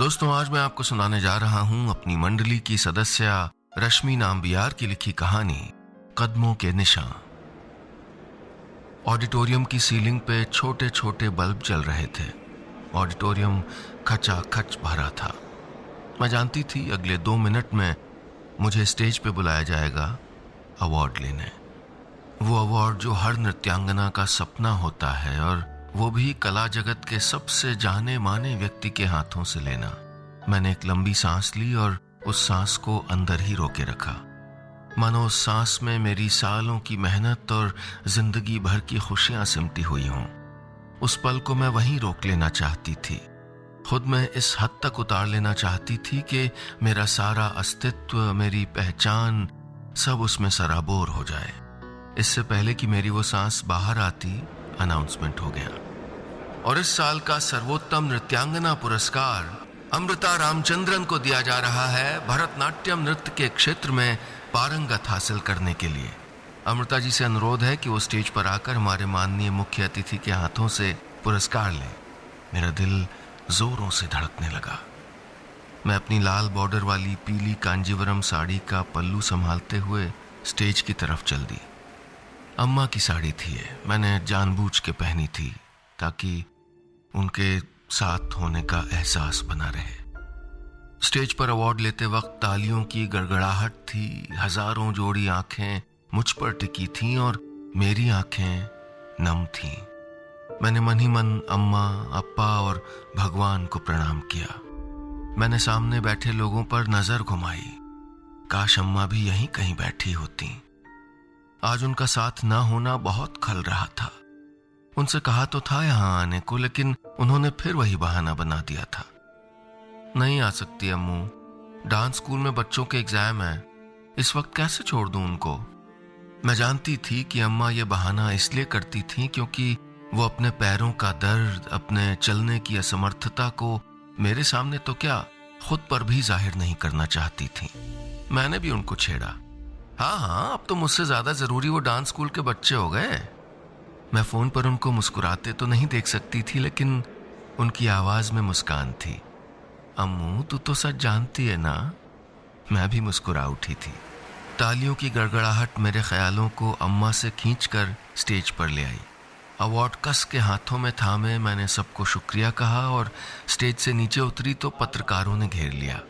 दोस्तों, आज मैं आपको सुनाने जा रहा हूं अपनी मंडली की सदस्य रश्मि नाम्बियार की लिखी कहानी कदमों के निशान। ऑडिटोरियम की सीलिंग पे छोटे छोटे बल्ब जल रहे थे। ऑडिटोरियम खचाखच भरा था। मैं जानती थी अगले 2 मिनट में मुझे स्टेज पे बुलाया जाएगा अवार्ड लेने। वो अवार्ड जो हर नृत्यांगना का सपना होता है, और वो भी कला जगत के सबसे जाने माने व्यक्ति के हाथों से लेना। मैंने एक लंबी सांस ली और उस सांस को अंदर ही रोके रखा, मानो उस सांस में मेरी सालों की मेहनत और जिंदगी भर की खुशियां सिमटी हुई हों। उस पल को मैं वहीं रोक लेना चाहती थी। खुद में इस हद तक उतार लेना चाहती थी कि मेरा सारा अस्तित्व, मेरी पहचान, सब उसमें सराबोर हो जाए। इससे पहले कि मेरी वो सांस बाहर आती, अनाउंसमेंट हो गया। और इस साल का सर्वोत्तम नृत्यांगना पुरस्कार अमृता रामचंद्रन को दिया जा रहा है भरतनाट्यम नृत्य के क्षेत्र में पारंगत हासिल करने के लिए। अमृता जी से अनुरोध है कि वो स्टेज पर आकर हमारे माननीय मुख्य अतिथि के हाथों से पुरस्कार लें। मेरा दिल जोरों से धड़कने लगा। मैं अपनी लाल बॉर्डर वाली पीली कांजीवरम साड़ी का पल्लू संभालते हुए स्टेज की तरफ चल दी। अम्मा की साड़ी थी ये, मैंने जानबूझ के पहनी थी ताकि उनके साथ होने का एहसास बना रहे। स्टेज पर अवार्ड लेते वक्त तालियों की गड़गड़ाहट थी। हजारों जोड़ी आंखें मुझ पर टिकी थीं और मेरी आंखें नम थीं। मैंने मन ही मन अम्मा, अप्पा और भगवान को प्रणाम किया। मैंने सामने बैठे लोगों पर नजर घुमाई। काश अम्मा भी यहीं कहीं बैठी होती। आज उनका साथ ना होना बहुत खल रहा था। उनसे कहा तो था यहां आने को, लेकिन उन्होंने फिर वही बहाना बना दिया था। नहीं आ सकती अम्मू, डांस स्कूल में बच्चों के एग्जाम है, इस वक्त कैसे छोड़ दूं उनको। मैं जानती थी कि अम्मा ये बहाना इसलिए करती थी क्योंकि वो अपने पैरों का दर्द, अपने चलने की असमर्थता को मेरे सामने तो क्या, खुद पर भी जाहिर नहीं करना चाहती थी। मैंने भी उनको छेड़ा। हाँ, अब तो मुझसे ज्यादा जरूरी वो डांस स्कूल के बच्चे हो गए। मैं फोन पर उनको मुस्कुराते तो नहीं देख सकती थी, लेकिन उनकी आवाज में मुस्कान थी। अम्मू, तू तो सच जानती है ना। मैं भी मुस्कुरा उठी थी। तालियों की गड़गड़ाहट मेरे ख्यालों को अम्मा से खींचकर स्टेज पर ले आई। अवार्ड कस के हाथों में थामे मैंने सबको शुक्रिया कहा और स्टेज से नीचे उतरी तो पत्रकारों ने घेर लिया।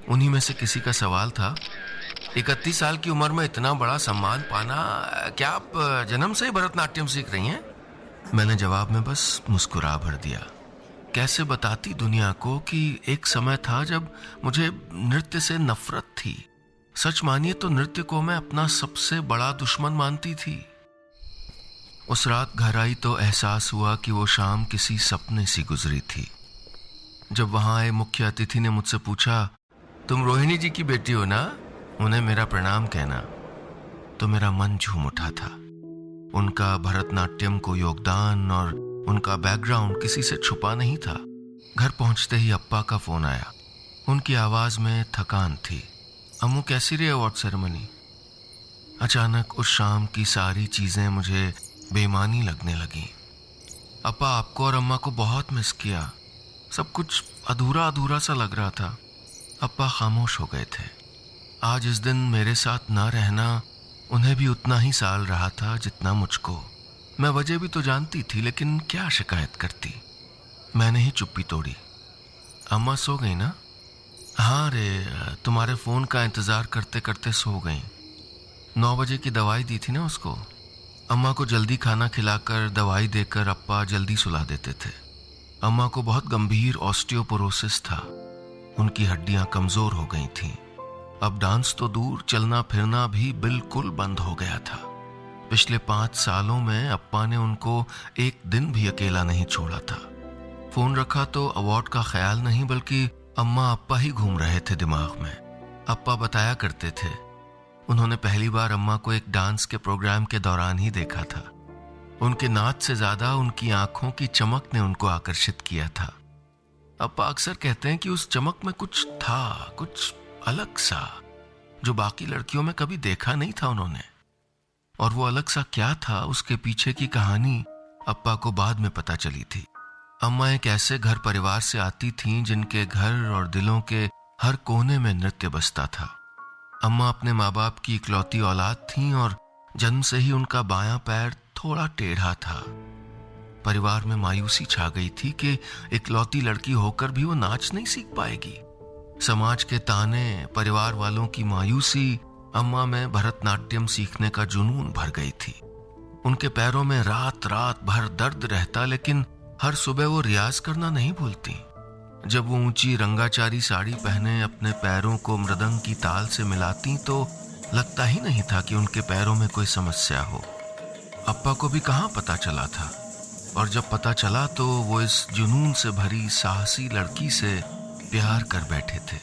उन्हीं में से किसी का सवाल था, 31 साल की उम्र में इतना बड़ा सम्मान पाना, क्या आप जन्म से ही भरतनाट्यम सीख रही हैं? मैंने जवाब में बस मुस्कुरा भर दिया। कैसे बताती दुनिया को कि एक समय था जब मुझे नृत्य से नफरत थी। सच मानिए तो नृत्य को मैं अपना सबसे बड़ा दुश्मन मानती थी। उस रात घर आई तो एहसास हुआ कि वो शाम किसी सपने सी गुजरी थी। जब वहां आए मुख्य अतिथि ने मुझसे पूछा, तुम रोहिणी जी की बेटी हो ना, उन्हें मेरा प्रणाम कहना, तो मेरा मन झूम उठा था। उनका भरतनाट्यम को योगदान और उनका बैकग्राउंड किसी से छुपा नहीं था। घर पहुंचते ही अप्पा का फोन आया। उनकी आवाज में थकान थी। अम्मू, कैसी रही अवार्ड सेरेमनी? अचानक उस शाम की सारी चीजें मुझे बेमानी लगने लगी। अप्पा, आपको और अम्मा को बहुत मिस किया। सब कुछ अधूरा अधूरा सा लग रहा था। अप्पा खामोश हो गए थे। आज इस दिन मेरे साथ ना रहना उन्हें भी उतना ही साल रहा था जितना मुझको। मैं वजह भी तो जानती थी, लेकिन क्या शिकायत करती। मैंने ही चुप्पी तोड़ी। अम्मा सो गई ना? हाँ रे, तुम्हारे फोन का इंतजार करते करते सो गई। 9 बजे की दवाई दी थी ना उसको। अम्मा को जल्दी खाना खिलाकर दवाई देकर अप्पा जल्दी सुला देते थे। अम्मा को बहुत गंभीर ऑस्टियोपोरोसिस था। उनकी हड्डियां कमजोर हो गई थीं। अब डांस तो दूर, चलना फिरना भी बिल्कुल बंद हो गया था। पिछले 5 सालों में अप्पा ने उनको एक दिन भी अकेला नहीं छोड़ा था। फोन रखा तो अवार्ड का ख्याल नहीं, बल्कि अम्मा अप्पा ही घूम रहे थे दिमाग में। अप्पा बताया करते थे, उन्होंने पहली बार अम्मा को एक डांस के प्रोग्राम के दौरान ही देखा था। उनके नाच से ज्यादा उनकी आंखों की चमक ने उनको आकर्षित किया था। अप्पा अक्सर कहते हैं कि उस चमक में कुछ था, कुछ अलग सा, जो बाकी लड़कियों में कभी देखा नहीं था उन्होंने। और वो अलग सा क्या था, उसके पीछे की कहानी अप्पा को बाद में पता चली थी। अम्मा एक ऐसे घर परिवार से आती थीं जिनके घर और दिलों के हर कोने में नृत्य बसता था। अम्मा अपने माँ बाप की इकलौती औलाद थीं और जन्म से ही उनका बायां पैर थोड़ा टेढ़ा था। परिवार में मायूसी छा गई थी कि इकलौती लड़की होकर भी वो नाच नहीं सीख पाएगी। समाज के ताने, परिवार वालों की मायूसी अम्मा में भरतनाट्यम सीखने का जुनून भर गई थी। उनके पैरों में रात रात भर दर्द रहता, लेकिन हर सुबह वो रियाज करना नहीं भूलती। जब वो ऊंची रंगाचारी साड़ी पहने अपने पैरों को मृदंग की ताल से मिलाती तो लगता ही नहीं था कि उनके पैरों में कोई समस्या हो। अप्पा को भी कहाँ पता चला था, और जब पता चला तो वो इस जुनून से भरी साहसी लड़की से प्यार कर बैठे थे।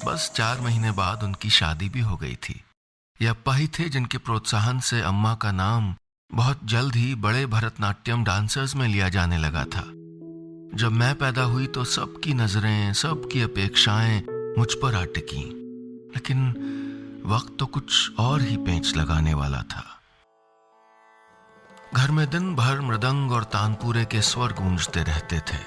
बस 4 महीने बाद उनकी शादी भी हो गई थी। ये अप्पा ही थे जिनके प्रोत्साहन से अम्मा का नाम बहुत जल्द ही बड़े भरतनाट्यम डांसर्स में लिया जाने लगा था। जब मैं पैदा हुई तो सबकी नजरें, सबकी अपेक्षाएं मुझ पर आ टिकी, लेकिन वक्त तो कुछ और ही पेंच लगाने वाला था। घर में दिन भर मृदंग और तानपुरे के स्वर गूंजते रहते थे।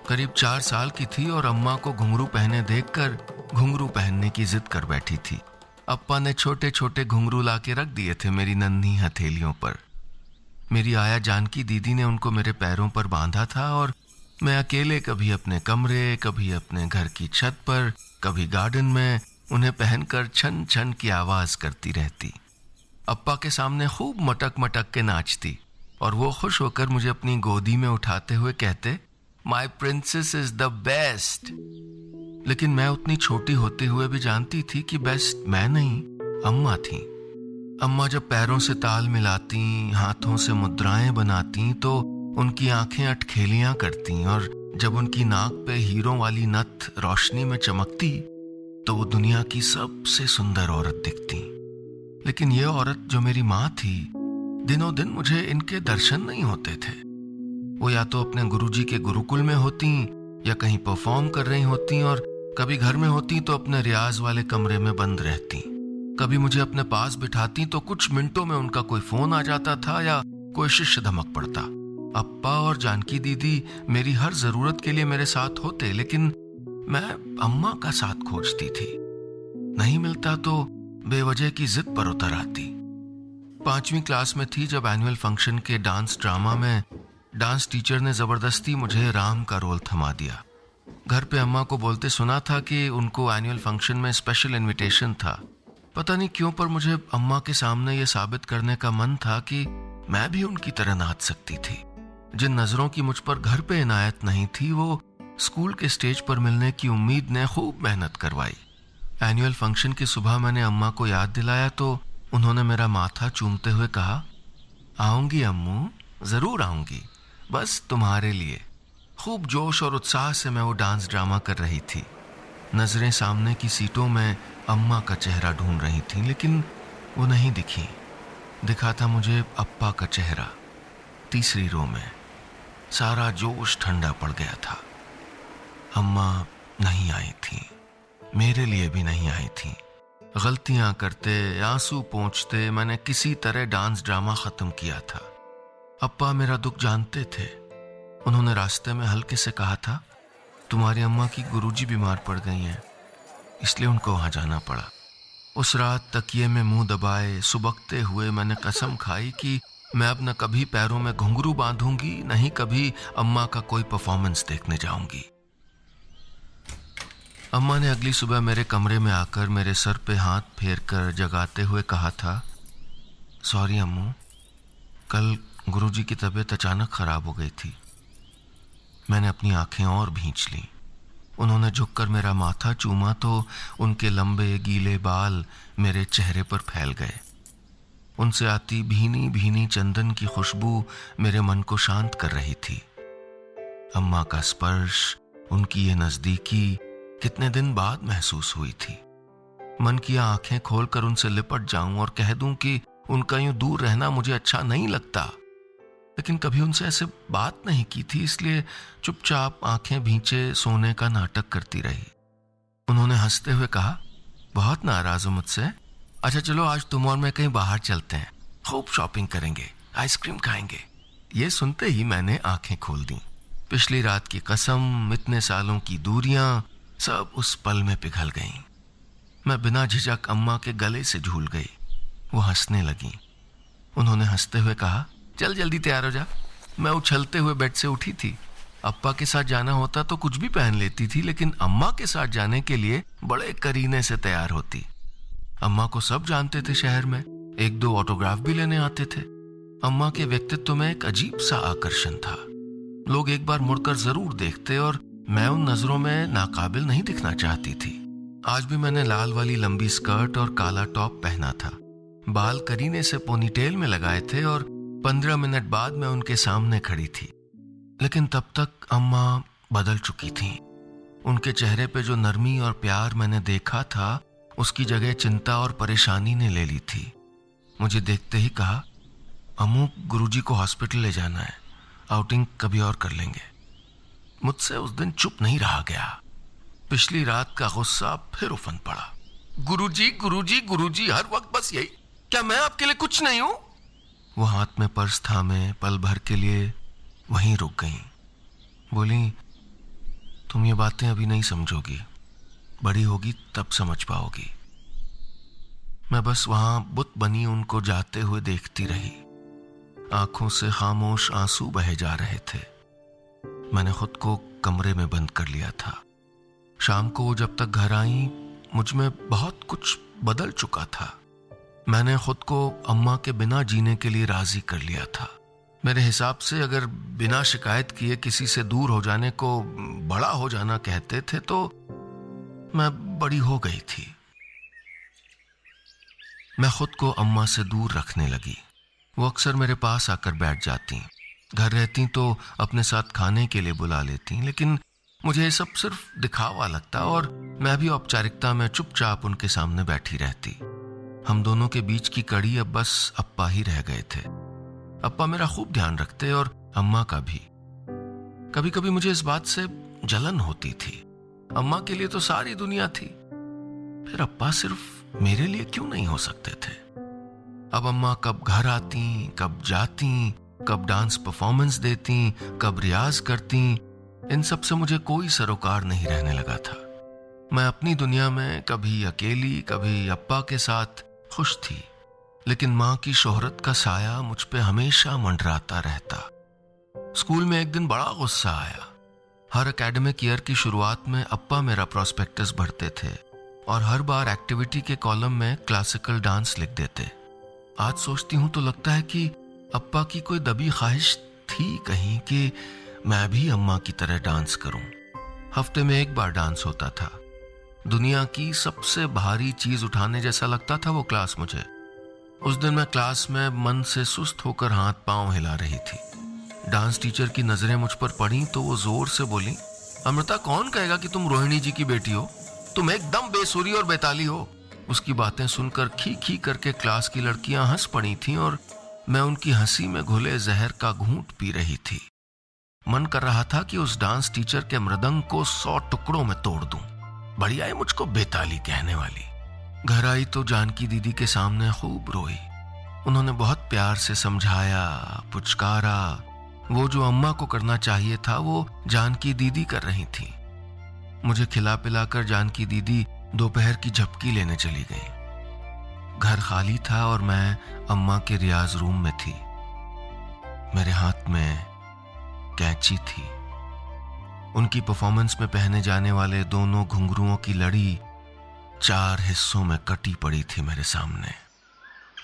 करीब 4 साल की थी और अम्मा को घुंघरू पहने देखकर घुंघरू पहनने की जिद कर बैठी थी। अप्पा ने छोटे छोटे घुंघरू लाके रख दिए थे मेरी नन्ही हथेलियों पर। मेरी आया जानकी दीदी ने उनको मेरे पैरों पर बांधा था और मैं अकेले कभी अपने कमरे, कभी अपने घर की छत पर, कभी गार्डन में उन्हें पहनकर छन छन की आवाज करती रहती। अप्पा के सामने खूब मटक मटक के नाचती और वो खुश होकर मुझे अपनी गोदी में उठाते हुए कहते, माई प्रिंसेस इज द बेस्ट। लेकिन मैं उतनी छोटी होते हुए भी जानती थी कि बेस्ट मैं नहीं, अम्मा थी। अम्मा जब पैरों से ताल मिलाती, हाथों से मुद्राएं बनाती तो उनकी आंखें अटखेलियां करती, और जब उनकी नाक पे हीरों वाली नथ रोशनी में चमकती तो वो दुनिया की सबसे सुंदर औरत दिखती। लेकिन ये औरत जो मेरी माँ थी, दिनों दिन मुझे इनके दर्शन नहीं होते थे। वो या तो अपने गुरुजी के गुरुकुल में होती या कहीं परफॉर्म कर रही होती, और कभी घर में होती तो अपने रियाज वाले कमरे में बंद रहती। कभी मुझे अपने पास बिठाती तो कुछ मिनटों में उनका कोई फोन आ जाता था या कोई शिष्य धमक पड़ता। अप्पा और जानकी दीदी मेरी हर जरूरत के लिए मेरे साथ होते, लेकिन मैं अम्मा का साथ खोजती थी। नहीं मिलता तो बेवजह की जिद पर उतर आती। 5वीं क्लास में थी जब एनुअल फंक्शन के डांस ड्रामा में डांस टीचर ने जबरदस्ती मुझे राम का रोल थमा दिया। घर पे अम्मा को बोलते सुना था कि उनको एनुअल फंक्शन में स्पेशल इनविटेशन था। पता नहीं क्यों, पर मुझे अम्मा के सामने ये साबित करने का मन था कि मैं भी उनकी तरह नाच सकती थी। जिन नजरों की मुझ पर घर पे इनायत नहीं थी, वो स्कूल के स्टेज पर मिलने की उम्मीद ने खूब मेहनत करवाई। एनुअल फंक्शन की सुबह मैंने अम्मा को याद दिलाया तो उन्होंने मेरा माथा चूमते हुए कहा, आऊंगी अम्मू, जरूर आऊंगी, बस तुम्हारे लिए। खूब जोश और उत्साह से मैं वो डांस ड्रामा कर रही थी। नजरें सामने की सीटों में अम्मा का चेहरा ढूंढ रही थी, लेकिन वो नहीं दिखी। दिखा था मुझे अप्पा का चेहरा। तीसरी रो में सारा जोश ठंडा पड़ गया था। अम्मा नहीं आई थी, मेरे लिए भी नहीं आई थी। गलतियां करते, आंसू पोंछते मैंने किसी तरह डांस ड्रामा खत्म किया था। अप्पा मेरा दुख जानते थे। उन्होंने रास्ते में हल्के से कहा था, तुम्हारी अम्मा की गुरुजी बीमार पड़ गई हैं, इसलिए उनको वहां जाना पड़ा। उस रात तकिए में मुंह दबाए सुबकते हुए मैंने कसम खाई कि मैं अब न कभी पैरों में घुंघरू बांधूंगी, न ही कभी अम्मा का कोई परफॉर्मेंस देखने जाऊंगी। अम्मा ने अगली सुबह मेरे कमरे में आकर मेरे सर पे हाथ फेर कर जगाते हुए कहा था, सॉरी अम्मू, कल गुरुजी की तबीयत अचानक खराब हो गई थी। मैंने अपनी आंखें और भींच ली। उन्होंने झुककर मेरा माथा चूमा तो उनके लंबे गीले बाल मेरे चेहरे पर फैल गए। उनसे आती भीनी भीनी चंदन की खुशबू मेरे मन को शांत कर रही थी। अम्मा का स्पर्श, उनकी ये नजदीकी कितने दिन बाद महसूस हुई थी। मन किया आंखें खोलकर उनसे लिपट जाऊं और कह दूं कि उनका यूं दूर रहना मुझे अच्छा नहीं लगता, लेकिन कभी उनसे ऐसे बात नहीं की थी, इसलिए चुपचाप आंखें भींचे सोने का नाटक करती रही। उन्होंने हंसते हुए कहा, बहुत नाराज हो मुझसे? अच्छा चलो, आज तुम और मैं कहीं बाहर चलते हैं, खूब शॉपिंग करेंगे, आइसक्रीम खाएंगे। ये सुनते ही मैंने आंखें खोल दी। पिछली रात की कसम, इतने सालों की दूरियां, सब उस पल में पिघल गईं। मैं बिना झिझक अम्मा के गले से झूल गई। वो हंसने लगी। उन्होंने हंसते हुए कहा, चल जल्दी तैयार हो जा। मैं उछलते हुए बेड से उठी थी। अप्पा के साथ जाना होता तो कुछ भी पहन लेती थी, लेकिन अम्मा के साथ जाने के लिए बड़े करीने से तैयार होती। अम्मा को सब जानते थे शहर में, एक दो ऑटोग्राफ भी लेने आते थे। अम्मा के व्यक्तित्व में एक अजीब सा आकर्षण था। लोग एक बार मुड़कर जरूर देखते और मैं उन नजरों में नाकाबिल नहीं दिखना चाहती थी। आज भी मैंने लाल वाली लंबी स्कर्ट और काला टॉप पहना था। बाल करीने से पोनीटेल में लगाए थे और 15 मिनट बाद मैं उनके सामने खड़ी थी। लेकिन तब तक अम्मा बदल चुकी थीं। उनके चेहरे पे जो नरमी और प्यार मैंने देखा था, उसकी जगह चिंता और परेशानी ने ले ली थी। मुझे देखते ही कहा, अम्मू गुरुजी को हॉस्पिटल ले जाना है, आउटिंग कभी और कर लेंगे। मुझसे उस दिन चुप नहीं रहा गया। पिछली रात का गुस्सा फिर उफन पड़ा। गुरुजी गुरुजी गुरुजी, हर वक्त बस यही, क्या मैं आपके लिए कुछ नहीं हूं? वो हाथ में पर्स थामे पल भर के लिए वहीं रुक गईं। बोली, तुम ये बातें अभी नहीं समझोगी, बड़ी होगी तब समझ पाओगी। मैं बस वहां बुत बनी उनको जाते हुए देखती रही। आंखों से खामोश आंसू बहे जा रहे थे। मैंने खुद को कमरे में बंद कर लिया था। शाम को जब तक घर आई, मुझ में बहुत कुछ बदल चुका था। मैंने खुद को अम्मा के बिना जीने के लिए राजी कर लिया था। मेरे हिसाब से अगर बिना शिकायत किए किसी से दूर हो जाने को बड़ा हो जाना कहते थे तो मैं बड़ी हो गई थी। मैं खुद को अम्मा से दूर रखने लगी। वो अक्सर मेरे पास आकर बैठ जाती। घर रहती तो अपने साथ खाने के लिए बुला लेती, लेकिन मुझे ये सब सिर्फ दिखावा लगता और मैं भी औपचारिकता में चुपचाप उनके सामने बैठी रहती। हम दोनों के बीच की कड़ी अब बस अप्पा ही रह गए थे। अप्पा मेरा खूब ध्यान रखते और अम्मा का भी। कभी कभी मुझे इस बात से जलन होती थी। अम्मा के लिए तो सारी दुनिया थी, फिर अप्पा सिर्फ मेरे लिए क्यों नहीं हो सकते थे? अब अम्मा कब घर आती, कब जाती, कब डांस परफॉर्मेंस देती, कब रियाज करती, इन सब से मुझे कोई सरोकार नहीं रहने लगा था। मैं अपनी दुनिया में कभी अकेली, कभी अप्पा के साथ खुश थी, लेकिन माँ की शोहरत का साया मुझ पे हमेशा मंडराता रहता। स्कूल में एक दिन बड़ा गुस्सा आया। हर एकेडमिक ईयर की शुरुआत में अप्पा मेरा प्रोस्पेक्टस भरते थे और हर बार एक्टिविटी के कॉलम में क्लासिकल डांस लिख देते। आज सोचती हूँ तो लगता है कि अप्पा की कोई दबी ख्वाहिश थी कहीं कि मैं भी अम्मा की तरह डांस करूं। हफ्ते में एक बार डांस होता था। दुनिया की सबसे भारी चीज उठाने जैसा लगता था वो क्लास मुझे। उस दिन मैं क्लास में मन से सुस्त होकर हाथ पांव हिला रही थी। डांस टीचर की नजरें मुझ पर पड़ी तो वो जोर से बोली, अमृता, कौन कहेगा कि तुम रोहिणी जी की बेटी हो? तुम एकदम बेसुरी और बेताली हो। उसकी बातें सुनकर खी खी करके क्लास की लड़कियां हंस पड़ी थीं और मैं उनकी हंसी में घुले जहर का घूंट पी रही थी। मन कर रहा था कि उस डांस टीचर के मृदंग को 100 टुकड़ों में तोड़ दूं। बढ़िया है मुझको बेताली कहने वाली। घर आई तो जानकी दीदी के सामने खूब रोई। उन्होंने बहुत प्यार से समझाया, पुचकारा। वो जो अम्मा को करना चाहिए था वो जानकी दीदी कर रही थी। मुझे खिला पिलाकर जानकी दीदी दोपहर की झपकी लेने चली गई। घर खाली था और मैं अम्मा के रियाज रूम में थी। मेरे हाथ में कैंची थी। उनकी परफॉर्मेंस में पहने जाने वाले दोनों घुंघरुओं की लड़ी 4 हिस्सों में कटी पड़ी थी मेरे सामने।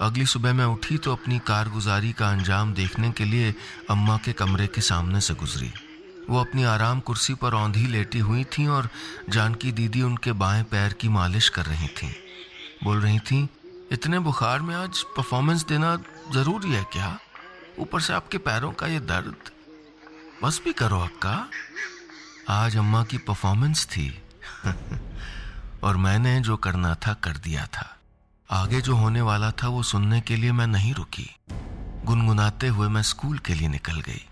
अगली सुबह मैं उठी तो अपनी कारगुजारी का अंजाम देखने के लिए अम्मा के कमरे के सामने से गुजरी। वो अपनी आराम कुर्सी पर औंधी लेटी हुई थीं और जानकी दीदी उनके बाएं पैर की मालिश कर रही थीं। बोल रही थीं, इतने बुखार में आज परफॉर्मेंस देना जरूरी है क्या? ऊपर से आपके पैरों का ये दर्द। बस भी करो अक्का। आज अम्मा की परफॉर्मेंस थी और मैंने जो करना था कर दिया था। आगे जो होने वाला था वो सुनने के लिए मैं नहीं रुकी। गुनगुनाते हुए मैं स्कूल के लिए निकल गई।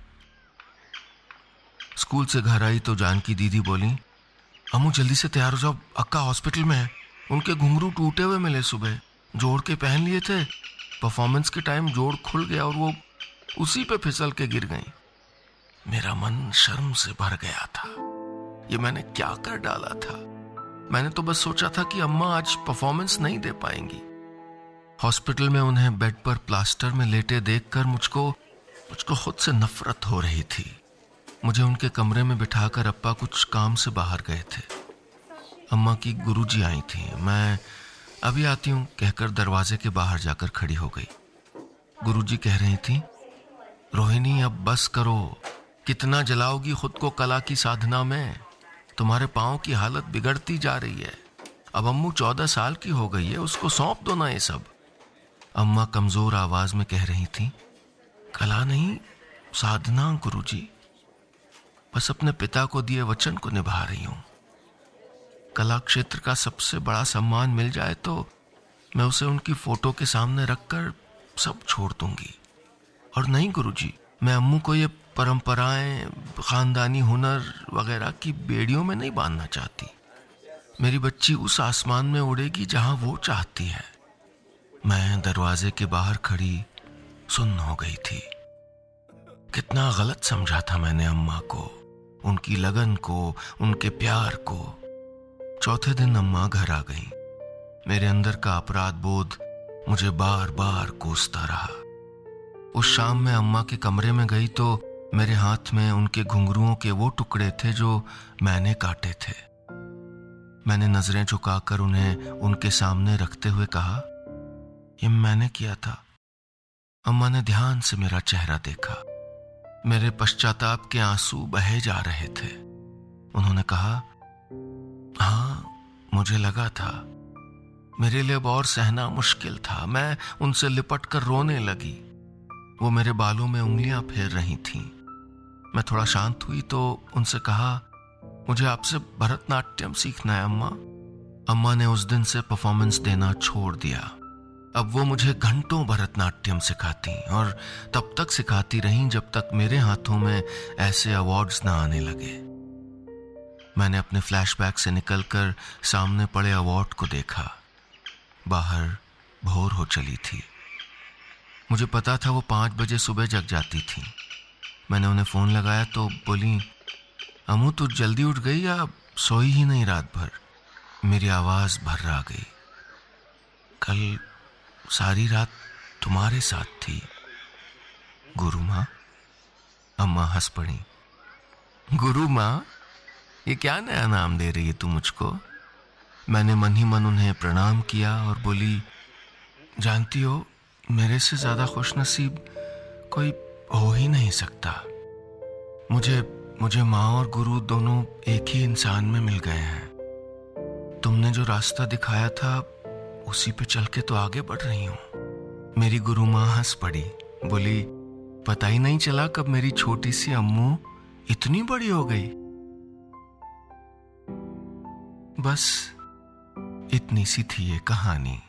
स्कूल से घर आई तो जानकी दीदी बोली, अम्मू जल्दी से तैयार हो जाओ, अक्का हॉस्पिटल में है। उनके घुंघरू टूटे हुए मिले, सुबह जोड़ के पहन लिए थे। परफॉर्मेंस के टाइम जोड़ खुल गया और वो उसी पे फिसल के गिर गई। मेरा मन शर्म से भर गया था। ये मैंने क्या कर डाला था? मैंने तो बस सोचा था कि अम्मा आज परफॉर्मेंस नहीं दे पाएंगी। हॉस्पिटल में उन्हें बेड पर प्लास्टर में लेटे देखकर मुझको खुद से नफरत हो रही थी। मुझे उनके कमरे में बिठाकर अप्पा कुछ काम से बाहर गए थे। अम्मा की गुरुजी आई थी। मैं अभी आती हूँ कहकर दरवाजे के बाहर जाकर खड़ी हो गई। गुरुजी कह रही थी, रोहिणी अब बस करो, कितना जलाओगी खुद को कला की साधना में? तुम्हारे पाँव की हालत बिगड़ती जा रही है। अब अम्मू 14 साल की हो गई है, उसको सौंप दो ना ये सब। अम्मा कमजोर आवाज में कह रही थी, कला नहीं साधना गुरुजी, बस अपने पिता को दिए वचन को निभा रही हूं। कला क्षेत्र का सबसे बड़ा सम्मान मिल जाए तो मैं उसे उनकी फोटो के सामने रखकर सब छोड़ दूंगी। और नहीं गुरुजी, मैं अम्मू को ये परंपराएं, खानदानी हुनर वगैरह की बेड़ियों में नहीं बांधना चाहती। मेरी बच्ची उस आसमान में उड़ेगी जहां वो चाहती है। मैं दरवाजे के बाहर खड़ी सुन्न हो गई थी। कितना गलत समझा था मैंने अम्मा को, उनकी लगन को, उनके प्यार को। चौथे दिन अम्मा घर आ गई। मेरे अंदर का अपराध बोध मुझे बार बार कोसता रहा। उस शाम मैं अम्मा के कमरे में गई तो मेरे हाथ में उनके घुंघरुओं के वो टुकड़े थे जो मैंने काटे थे। मैंने नजरें झुकाकर उन्हें उनके सामने रखते हुए कहा, ये मैंने किया था। अम्मा ने ध्यान से मेरा चेहरा देखा। मेरे पश्चाताप के आंसू बहे जा रहे थे। उन्होंने कहा, हाँ मुझे लगा था। मेरे लिए अब और सहना मुश्किल था। मैं उनसे लिपट कर रोने लगी। वो मेरे बालों में उंगलियां फेर रही थीं। मैं थोड़ा शांत हुई तो उनसे कहा, मुझे आपसे भरतनाट्यम सीखना है अम्मा। अम्मा ने उस दिन से परफॉर्मेंस देना छोड़ दिया। अब वो मुझे घंटों भरतनाट्यम सिखाती और तब तक सिखाती रहीं जब तक मेरे हाथों में ऐसे अवार्ड्स ना आने लगे। मैंने अपने फ्लैशबैक से निकलकर सामने पड़े अवार्ड को देखा। बाहर भोर हो चली थी। मुझे पता था वो 5 बजे सुबह जग जाती थी। मैंने उन्हें फोन लगाया तो बोली, अम्मू तू जल्दी उठ गई या सोई ही नहीं रात भर? मेरी आवाज भर आ गई। कल सारी रात तुम्हारे साथ थी गुरु माँ। अम्मा हंस पड़ी। गुरु माँ, ये क्या नया नाम दे रही है तू मुझको? मैंने मन ही मन उन्हें प्रणाम किया और बोली, जानती हो मेरे से ज्यादा खुशनसीब कोई हो ही नहीं सकता। मुझे माँ और गुरु दोनों एक ही इंसान में मिल गए हैं। तुमने जो रास्ता दिखाया था उसी पे चल के तो आगे बढ़ रही हूँ। मेरी गुरु माँ हंस पड़ी, बोली, पता ही नहीं चला कब मेरी छोटी सी अम्मू इतनी बड़ी हो गई। बस इतनी सी थी ये कहानी।